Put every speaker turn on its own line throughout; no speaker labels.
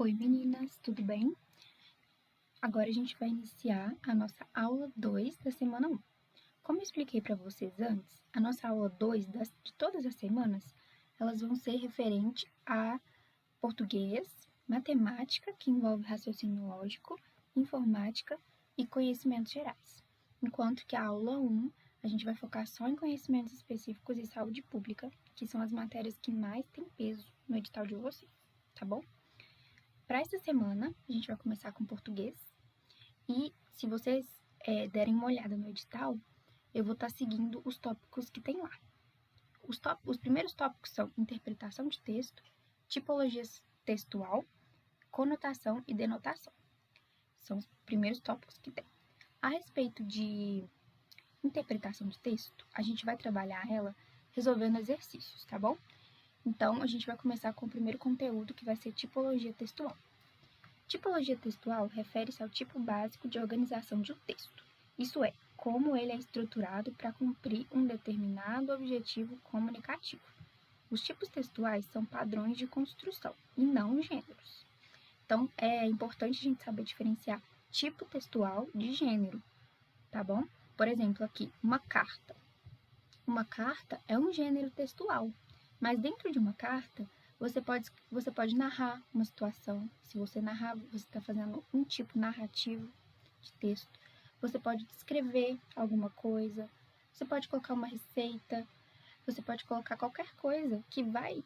Oi meninas, tudo bem? Agora a gente vai iniciar a nossa aula 2 da semana 1. Como eu expliquei para vocês antes, a nossa aula 2 de todas as semanas, elas vão ser referente a português, matemática, que envolve raciocínio lógico, informática e conhecimentos gerais. Enquanto que a aula 1, a gente vai focar só em conhecimentos específicos e saúde pública, que são as matérias que mais têm peso no edital de vocês, tá bom? Para essa semana, a gente vai começar com português. E se vocês derem uma olhada no edital, eu vou estar seguindo os tópicos que tem lá. Os primeiros tópicos são interpretação de texto, tipologia textual, conotação e denotação. São os primeiros tópicos que tem. A respeito de interpretação de texto, a gente vai trabalhar ela resolvendo exercícios, tá bom? Então, a gente vai começar com o primeiro conteúdo, que vai ser tipologia textual. Tipologia textual refere-se ao tipo básico de organização de um texto, isso é, como ele é estruturado para cumprir um determinado objetivo comunicativo. Os tipos textuais são padrões de construção e não gêneros. Então, é importante a gente saber diferenciar tipo textual de gênero, tá bom? Por exemplo, aqui, uma carta. Uma carta é um gênero textual, mas dentro de uma carta, você pode narrar uma situação. Se você narrar, você está fazendo um tipo narrativo de texto. Você pode descrever alguma coisa, você pode colocar uma receita, você pode colocar qualquer coisa que vai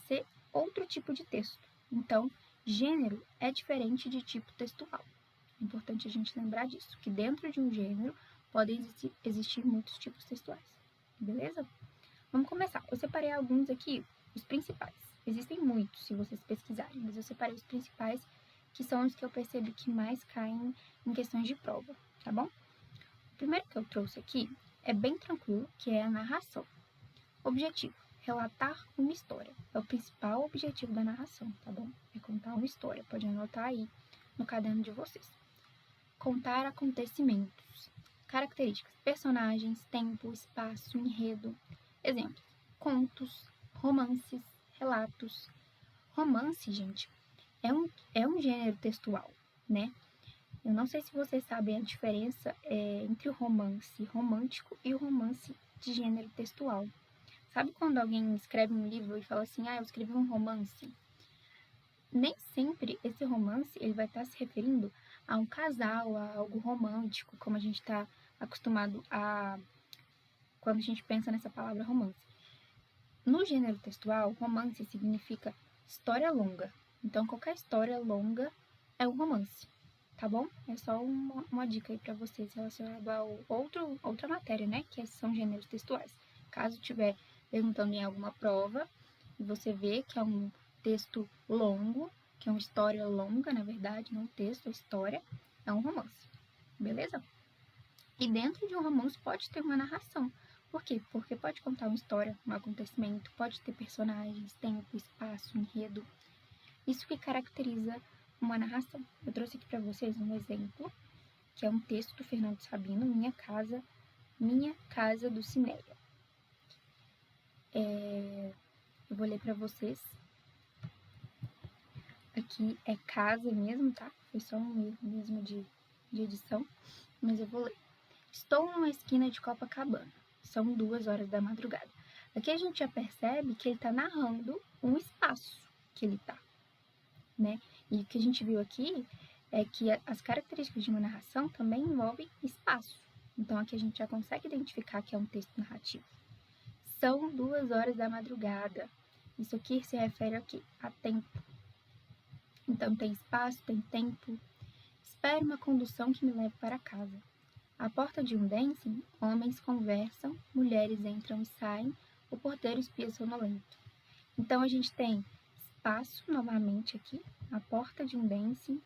ser outro tipo de texto. Então, gênero é diferente de tipo textual. É importante a gente lembrar disso, que dentro de um gênero podem existir muitos tipos textuais. Beleza? Vamos começar. Eu separei alguns aqui, os principais. Existem muitos, se vocês pesquisarem, mas eu separei os principais, que são os que eu percebi que mais caem em questões de prova, tá bom? O primeiro que eu trouxe aqui é bem tranquilo, que é a narração. Objetivo: relatar uma história. É o principal objetivo da narração, tá bom? É contar uma história. Pode anotar aí no caderno de vocês. Contar acontecimentos. Características: personagens, tempo, espaço, enredo. Exemplos: contos, romances, relatos. Romance, gente, é um gênero textual, né? Eu não sei se vocês sabem a diferença entre o romance romântico e o romance de gênero textual. Sabe quando alguém escreve um livro e fala assim, eu escrevi um romance? Nem sempre esse romance ele vai estar se referindo a um casal, a algo romântico, como a gente está acostumado a quando a gente pensa nessa palavra romance. No gênero textual, romance significa história longa. Então, qualquer história longa é um romance, tá bom? É só uma dica aí para vocês relacionada a outra matéria, né? Que são gêneros textuais. Caso tiver perguntando em alguma prova e você vê que é um texto longo, que é uma história longa, na verdade, não texto, é história, é um romance, beleza? E dentro de um romance pode ter uma narração. Por quê? Porque pode contar uma história, um acontecimento, pode ter personagens, tempo, espaço, enredo. Isso que caracteriza uma narração. Eu trouxe aqui para vocês um exemplo, que é um texto do Fernando Sabino, Minha Casa do Cineia. Eu vou ler para vocês. Aqui é casa mesmo, tá? Foi só um erro mesmo de edição, mas eu vou ler. Estou numa esquina de Copacabana. São 2h da madrugada. Aqui a gente já percebe que ele está narrando um espaço que ele está, né? E o que a gente viu aqui é que as características de uma narração também envolvem espaço. Então aqui a gente já consegue identificar que é um texto narrativo. São 2h da madrugada. Isso aqui se refere ao quê? A tempo. Então tem espaço, tem tempo. Espero uma condução que me leve para casa. À porta de um dancing, homens conversam, mulheres entram e saem, o porteiro espia sonolento. Então a gente tem espaço novamente aqui, a porta de um dancing.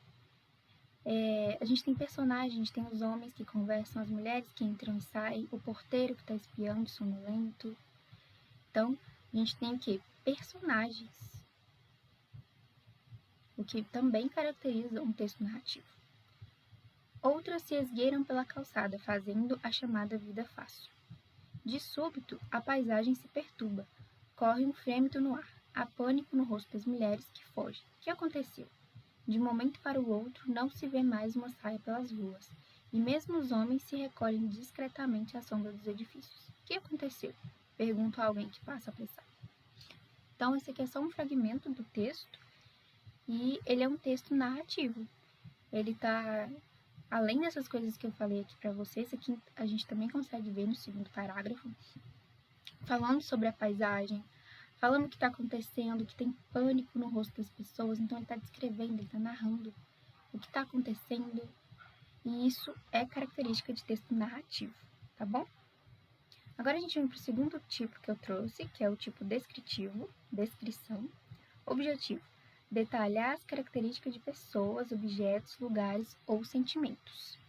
A gente tem personagens, a gente tem os homens que conversam, as mulheres que entram e saem, o porteiro que está espiando, sonolento. Então a gente tem o quê? Personagens, o que também caracteriza um texto narrativo. Outras se esgueiram pela calçada, fazendo a chamada vida fácil. De súbito, a paisagem se perturba. Corre um frêmito no ar. Há pânico no rosto das mulheres que fogem. O que aconteceu? De um momento para o outro, não se vê mais uma saia pelas ruas, e mesmo os homens se recolhem discretamente à sombra dos edifícios. O que aconteceu? Pergunto a alguém que passa a pensar. Então, esse aqui é só um fragmento do texto, e ele é um texto narrativo. Ele está, além dessas coisas que eu falei aqui para vocês, aqui a gente também consegue ver no segundo parágrafo, falando sobre a paisagem, falando o que está acontecendo, que tem pânico no rosto das pessoas. Então ele está descrevendo, ele está narrando o que está acontecendo, e isso é característica de texto narrativo, tá bom? Agora a gente vem para o segundo tipo que eu trouxe, que é o tipo descritivo, descrição. Objetivo: detalhar as características de pessoas, objetos, lugares ou sentimentos.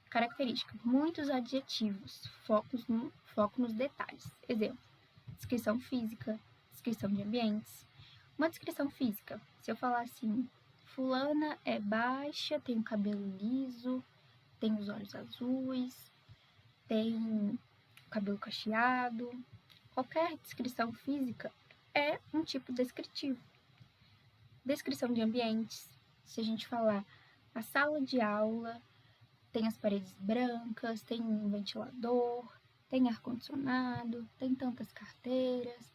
Característica: muitos adjetivos, foco nos detalhes. Exemplo: descrição física, descrição de ambientes. Uma descrição física, se eu falar assim, fulana é baixa, tem o cabelo liso, tem os olhos azuis, tem o cabelo cacheado. Qualquer descrição física é um tipo descritivo. Descrição de ambientes, se a gente falar a sala de aula tem as paredes brancas, tem um ventilador, tem ar-condicionado, tem tantas carteiras.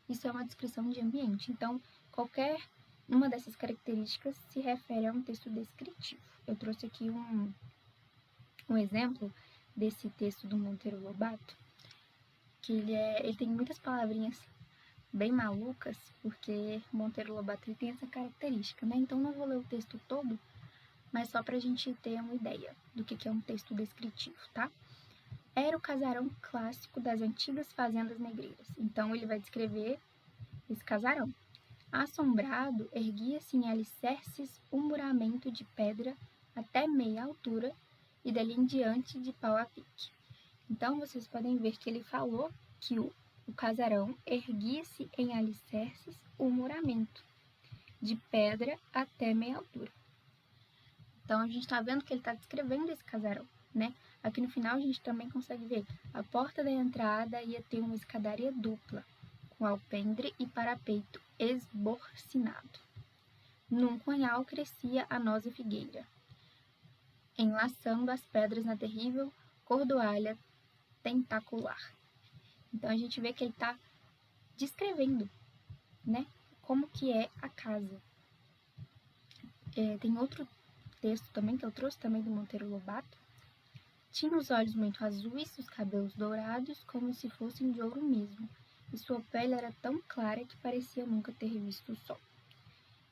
Isso é uma descrição de ambiente. Então, qualquer uma dessas características se refere a um texto descritivo. Eu trouxe aqui um exemplo desse texto do Monteiro Lobato, que ele tem muitas palavrinhas bem malucas, porque Monteiro Lobato tem essa característica, né? Então, não vou ler o texto todo, mas só para a gente ter uma ideia do que é um texto descritivo, tá? Era o casarão clássico das antigas fazendas negreiras. Então, ele vai descrever esse casarão. Assombrado, erguia-se em alicerces um muramento de pedra até meia altura e dali em diante de pau a pique. Então, vocês podem ver que ele falou que o casarão erguia-se em alicerces um muramento de pedra até meia altura. Então, a gente está vendo que ele está descrevendo esse casarão, né? Aqui no final, a gente também consegue ver a porta da entrada ia ter uma escadaria dupla, com alpendre e parapeito esborcinado. Num cunhal crescia a noza figueira, enlaçando as pedras na terrível cordoalha tentacular. Então, a gente vê que ele está descrevendo, né? Como que é a casa. Tem outro texto também, que eu trouxe também do Monteiro Lobato. Tinha os olhos muito azuis, os cabelos dourados, como se fossem de ouro mesmo, e sua pele era tão clara que parecia nunca ter visto o sol.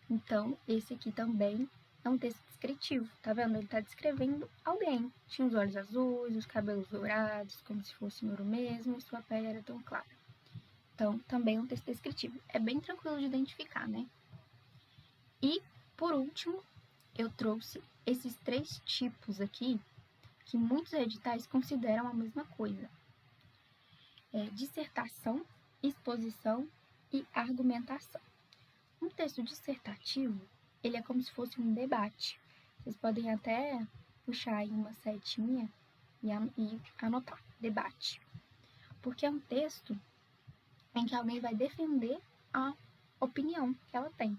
Então, esse aqui também é um texto descritivo, tá vendo? Ele está descrevendo alguém. Tinha os olhos azuis, os cabelos dourados, como se fosse ouro mesmo, e sua pele era tão clara. Então, também é um texto descritivo. É bem tranquilo de identificar, né? E, por último, eu trouxe esses 3 tipos aqui, que muitos editais consideram a mesma coisa. Dissertação, exposição e argumentação. Um texto dissertativo, ele é como se fosse um debate. Vocês podem até puxar aí uma setinha e anotar, debate. Porque é um texto em que alguém vai defender a opinião que ela tem.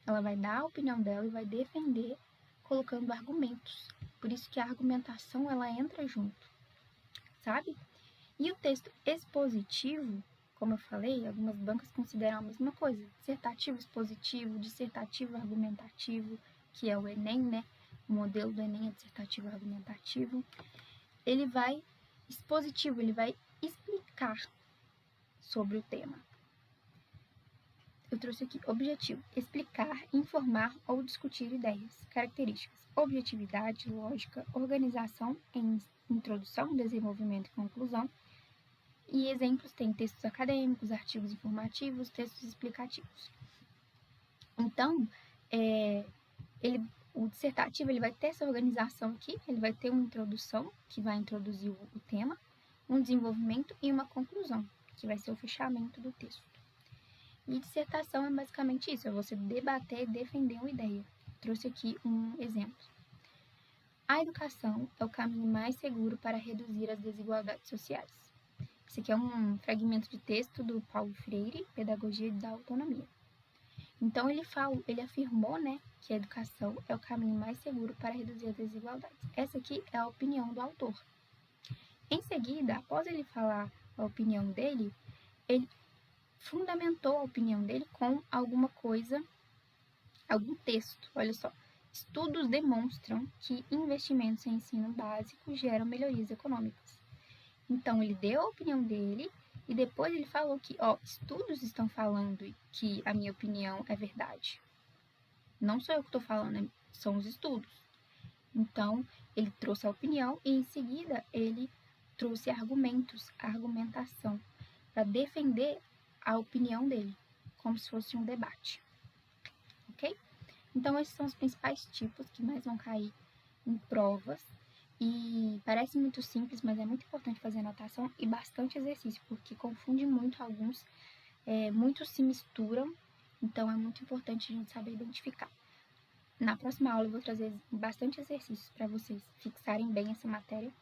Ela vai dar a opinião dela e vai defender colocando argumentos. Por isso que a argumentação, ela entra junto, sabe? E o texto expositivo, como eu falei, algumas bancas consideram a mesma coisa. Dissertativo expositivo, dissertativo argumentativo, que é o Enem, né? O modelo do Enem é dissertativo argumentativo. Ele vai expositivo, ele vai explicar sobre o tema. Eu trouxe aqui objetivo: explicar, informar ou discutir ideias. Características: objetividade, lógica, organização em introdução, desenvolvimento e conclusão. E exemplos tem textos acadêmicos, artigos informativos, textos explicativos. Então, o dissertativo ele vai ter essa organização aqui, ele vai ter uma introdução, que vai introduzir o tema, um desenvolvimento e uma conclusão, que vai ser o fechamento do texto. E dissertação é basicamente isso, é você debater e defender uma ideia. Trouxe aqui um exemplo. A educação é o caminho mais seguro para reduzir as desigualdades sociais. Esse aqui é um fragmento de texto do Paulo Freire, Pedagogia da Autonomia. Então, ele afirmou, né, que a educação é o caminho mais seguro para reduzir as desigualdades. Essa aqui é a opinião do autor. Em seguida, após ele falar a opinião dele, ele fundamentou a opinião dele com alguma coisa, algum texto. Olha só. Estudos demonstram que investimentos em ensino básico geram melhorias econômicas. Então, ele deu a opinião dele e depois ele falou que, estudos estão falando que a minha opinião é verdade. Não sou eu que estou falando, são os estudos. Então, ele trouxe a opinião e, em seguida, ele trouxe argumentos, a argumentação, para defender a opinião dele, como se fosse um debate. Ok? Então, esses são os principais tipos que mais vão cair em provas. E parece muito simples, mas é muito importante fazer anotação e bastante exercício, porque confunde muito alguns, muitos se misturam, então é muito importante a gente saber identificar. Na próxima aula eu vou trazer bastante exercícios para vocês fixarem bem essa matéria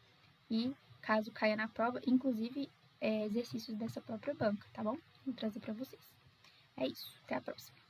e, caso caia na prova, inclusive exercícios dessa própria banca, tá bom? Vou trazer para vocês. É isso, até a próxima.